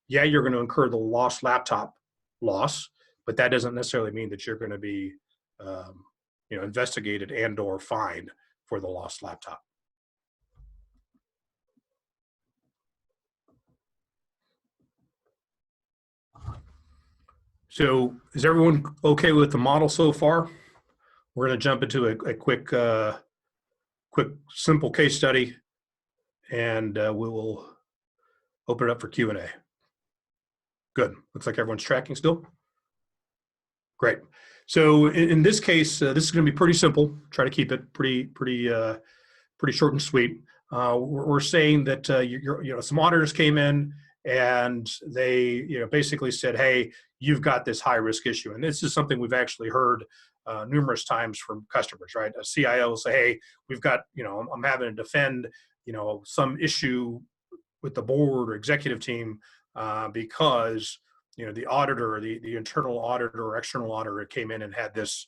Yeah, you're going to incur the lost laptop loss, but that doesn't necessarily mean that you're going to be, investigated and or fined for the lost laptop. So is everyone okay with the model so far? We're going to jump into a quick simple case study, and we will open it up for Q&A. Good. Looks like everyone's tracking still. Great. So in this case, this is going to be pretty simple. Try to keep it pretty short and sweet. We're saying that some auditors came in and they basically said, hey, you've got this high risk issue. And this is something we've actually heard numerous times from customers, right? A CIO will say, hey, we've got, I'm having to defend, some issue with the board or executive team because the auditor, the internal auditor or external auditor came in and had this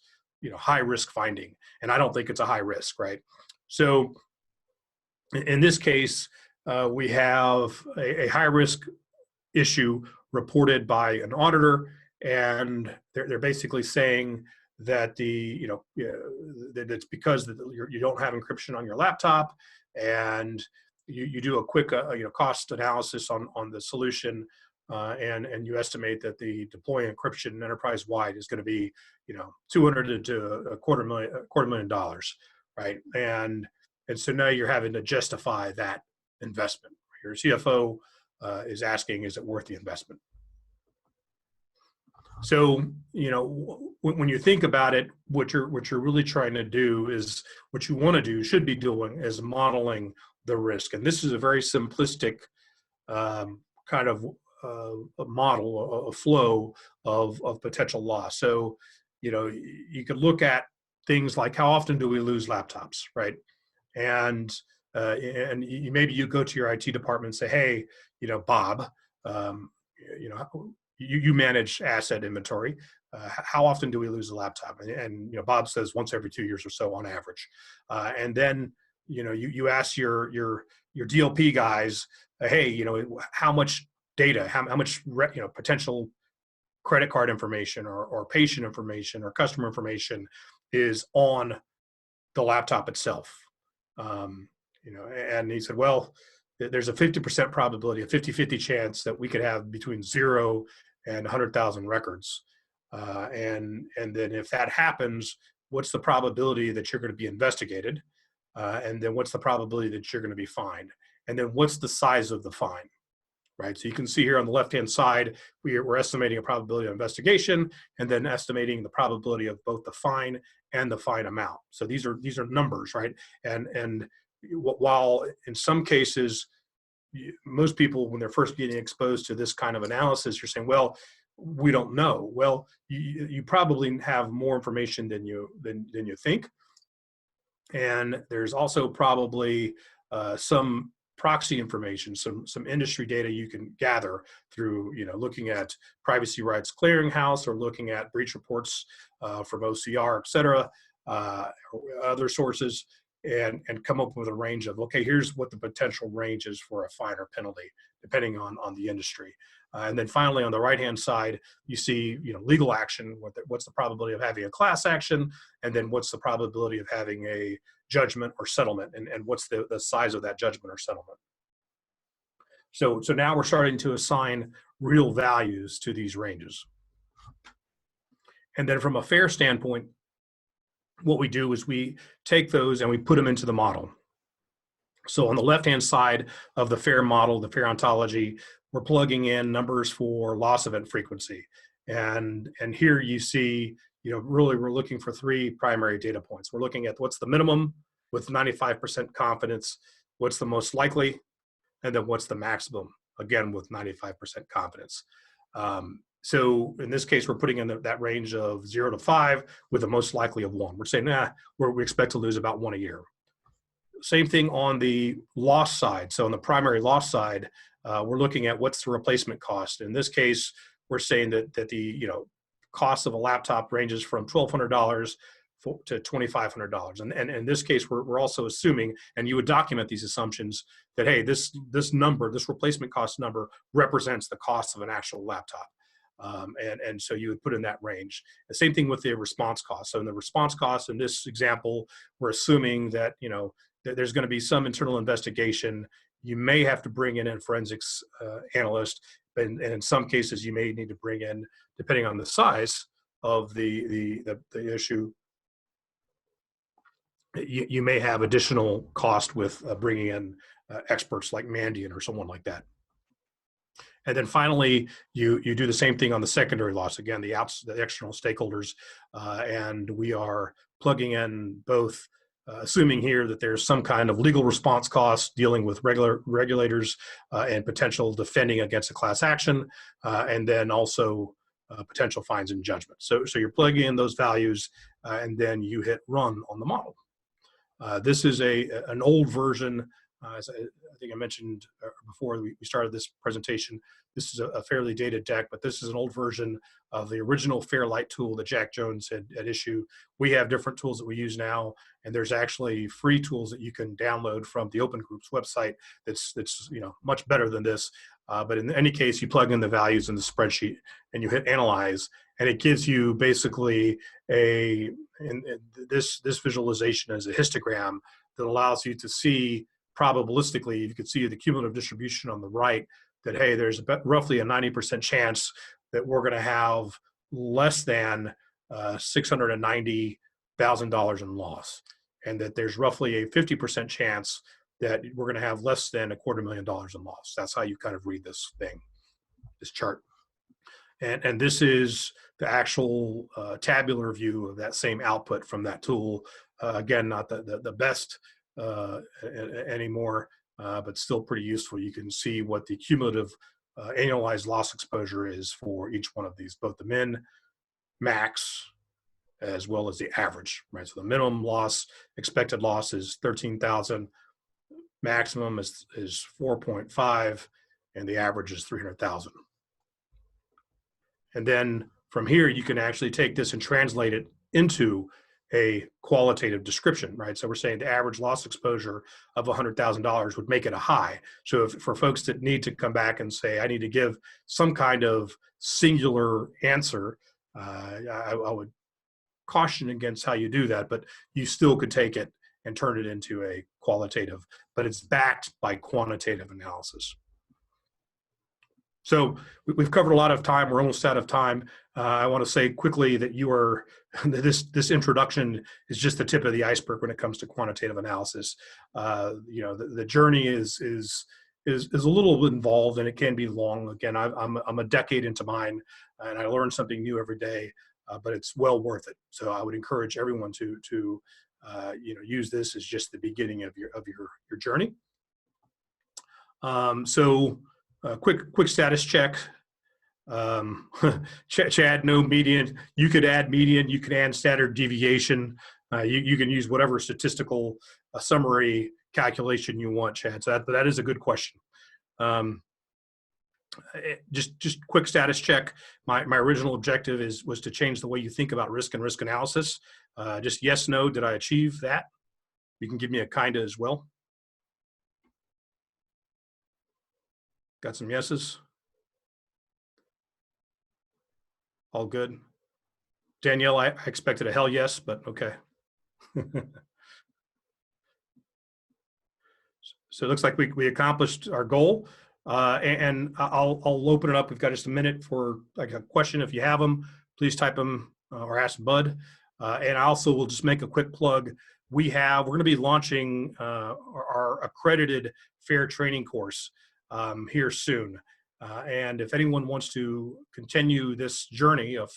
high risk finding, and I don't think it's a high risk, right? So in this case, we have a high risk issue reported by an auditor, and they're basically saying that that it's because you don't have encryption on your laptop, and you do a quick cost analysis on the solution, and you estimate that the deploying encryption enterprise wide is going to be $200 to a quarter million dollars, right? And so now you're having to justify that investment. Your CFO is asking, is it worth the investment? So, when you think about it, what you're really trying to do is, what you want to do, should be doing, is modeling the risk. And this is a very simplistic kind of a model, a flow of potential loss. So, you could look at things like, how often do we lose laptops, right? And maybe you go to your IT department and say, hey, Bob, you manage asset inventory. How often do we lose a laptop? And Bob says once every 2 years or so on average. And then you ask your DLP guys, hey, how much data, how much potential credit card information or patient information or customer information is on the laptop itself. And he said, well, there's a 50% probability, a 50-50 chance that we could have between 0 and 100,000 records. And then if that happens, what's the probability that you're going to be investigated? And then what's the probability that you're going to be fined? And then what's the size of the fine? Right. So you can see here on the left-hand side, we're estimating a probability of investigation, and then estimating the probability of both the fine and the fine amount. So these are numbers, right? And while in some cases, most people, when they're first getting exposed to this kind of analysis, you're saying, well, we don't know. Well, you probably have more information than you think, and there's also probably some proxy information, some industry data you can gather through looking at Privacy Rights Clearinghouse, or looking at breach reports from OCR, et cetera, other sources, and come up with a range of, okay, here's what the potential range is for a fine or penalty, depending on the industry. And then finally, on the right-hand side, you see legal action. What's the probability of having a class action, and then what's the probability of having a judgment or settlement, and what's the size of that judgment or settlement. So now we're starting to assign real values to these ranges. And then from a FAIR standpoint, what we do is we take those and we put them into the model. So on the left-hand side of the FAIR model, the FAIR ontology, we're plugging in numbers for loss event frequency. And here you see, really we're looking for 3 primary data points. We're looking at what's the minimum with 95% confidence, what's the most likely, and then what's the maximum, again, with 95% confidence. So in this case, we're putting in that range of 0 to 5 with the most likely of 1. We're saying, we expect to lose about 1 a year. Same thing on the loss side. So on the primary loss side, we're looking at what's the replacement cost. In this case, we're saying that the cost of a laptop ranges from $1,200 to $2,500. And in this case, we're also assuming, and you would document these assumptions, that, hey, this number, this replacement cost number, represents the cost of an actual laptop. And so you would put in that range. The same thing with the response cost. So in the response cost, in this example, we're assuming that, that there's going to be some internal investigation. You may have to bring in a forensics analyst, and in some cases, you may need to bring in, depending on the size of the issue, you may have additional cost with bringing in experts like Mandiant or someone like that. And then finally, you do the same thing on the secondary loss. Again, the external stakeholders, and we are plugging in both, assuming here that there's some kind of legal response costs dealing with regulators and potential defending against a class action, and then also potential fines and judgments. So you're plugging in those values, and then you hit run on the model. This is an old version, as I think I mentioned before we started this presentation. This is a fairly dated deck, but this is an old version of the original Fairlight tool that Jack Jones had issued. We have different tools that we use now, and there's actually free tools that you can download from the Open Group's website that's much better than this. But in any case, you plug in the values in the spreadsheet and you hit analyze, and it gives you basically this visualization as a histogram that allows you to see probabilistically. You can see the cumulative distribution on the right, that, hey, there's roughly a 90% chance that we're going to have less than $690,000 in loss, and that there's roughly a 50% chance that we're going to have less than $250,000 in loss. That's how you kind of read this chart. And this is the actual tabular view of that same output from that tool. Again, not the best anymore, but still pretty useful. You can see what the cumulative annualized loss exposure is for each one of these, both the min, max, as well as the average, right? So the minimum loss, expected loss is 13,000, maximum is 4.5, and the average is 300,000. And then from here, you can actually take this and translate it into a qualitative description, right? So we're saying the average loss exposure of $100,000 would make it a high. So for folks that need to come back and say, I need to give some kind of singular answer, I would caution against how you do that, but you still could take it and turn it into a qualitative, but it's backed by quantitative analysis. So we've covered a lot of time. We're almost out of time. I want to say quickly that this introduction is just the tip of the iceberg when it comes to quantitative analysis. The journey is a little involved, and it can be long. Again, I'm a decade into mine, and I learn something new every day. But it's well worth it. So I would encourage everyone to use this as just the beginning of your journey. Quick status check. Chad, no median. You could add median. You can add standard deviation. You can use whatever statistical summary calculation you want, Chad. So that is a good question. Just quick status check. My original objective was to change the way you think about risk and risk analysis. Just yes, no, did I achieve that? You can give me a kinda as well. Got some yeses? All good. Danielle, I expected a hell yes, but okay. So it looks like we accomplished our goal. And I'll open it up. We've got just a minute for like a question. If you have them, please type them or ask Bud. And I also will just make a quick plug. We're going to be launching our accredited FAIR training course here soon. And if anyone wants to continue this journey of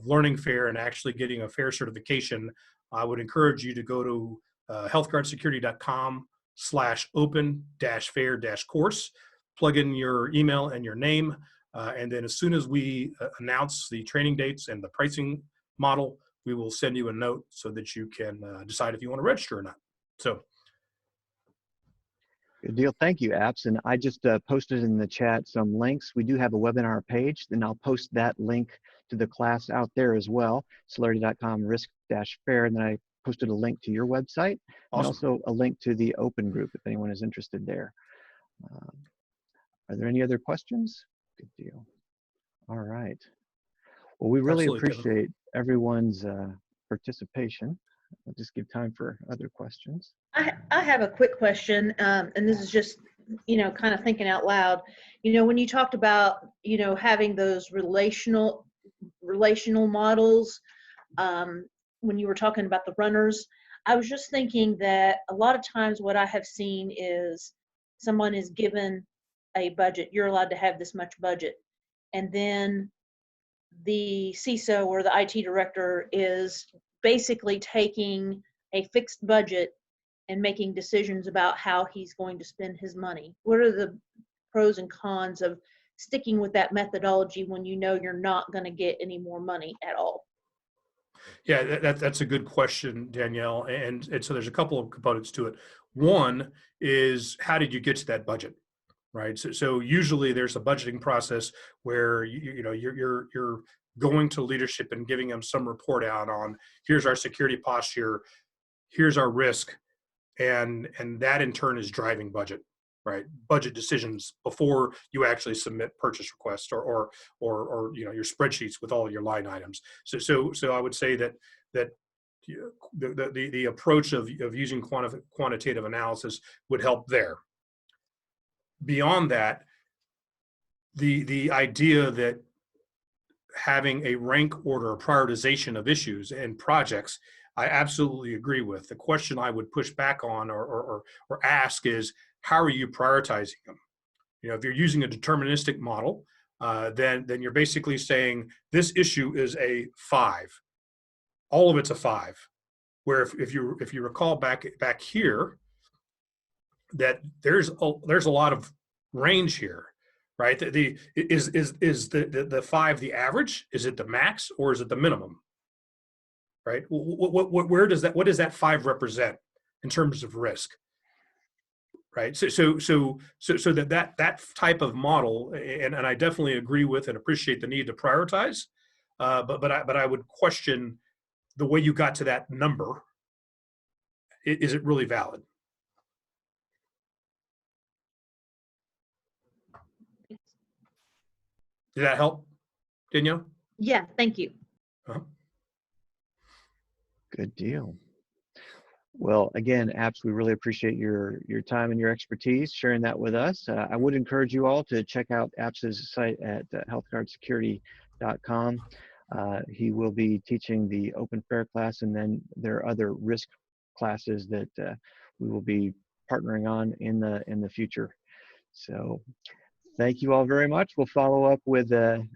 learning FAIR and actually getting a FAIR certification, I would encourage you to go to healthguardsecurity.com/open-fair-course, plug in your email and your name, and then as soon as we announce the training dates and the pricing model, we will send you a note so that you can decide if you want to register or not. So. Good deal. Thank you, Apps. And I just posted in the chat some links. We do have a webinar page, and I'll post that link to the class out there as well, Celerity.com/risk-fair, and then I posted a link to your website. Awesome. And also a link to the Open Group if anyone is interested there. Are there any other questions? Good deal. All right. Well, we really appreciate everyone's participation. I'll just give time for other questions. I have a quick question, and this is just, kind of thinking out loud. When you talked about, having those relational models, when you were talking about the runners, I was just thinking that a lot of times what I have seen is someone is given a budget. You're allowed to have this much budget. And then the CISO or the IT director is basically taking a fixed budget and making decisions about how he's going to spend his money. What are the pros and cons of sticking with that methodology when you know you're not going to get any more money at all? Yeah, that's a good question, Danielle. And so there's a couple of components to it. One is, how did you get to that budget, right? So usually there's a budgeting process where you're going to leadership and giving them some report out on, here's our security posture, here's our risk, and that in turn is driving budget, right? Budget decisions before you actually submit purchase requests or your spreadsheets with all your line items. So I would say that the approach of using quantitative analysis would help there. Beyond that, the idea that having a rank order, a prioritization of issues and projects, I absolutely agree with. The question I would push back on or ask is, how are you prioritizing them? If you're using a deterministic model, then you're basically saying this issue is a 5. All of it's a 5. Where if you recall back here, that there's a lot of range here, right? Is the 5 the average? Is it the max, or is it the minimum? Right? What does that 5 represent in terms of risk? Right. So that type of model, and I definitely agree with and appreciate the need to prioritize, but I would question the way you got to that number. Is it really valid? Did that help, Danielle? Yeah, thank you. Uh-huh. Good deal. Well, again, Apps, we really appreciate your time and your expertise sharing that with us. I would encourage you all to check out Apps's site at healthguardsecurity.com. He will be teaching the Open Fair class, and then there are other risk classes that we will be partnering on in the future. So thank you all very much. We'll follow up with an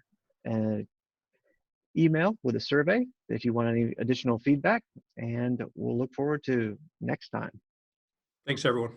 email with a survey if you want any additional feedback, and we'll look forward to next time. Thanks, everyone.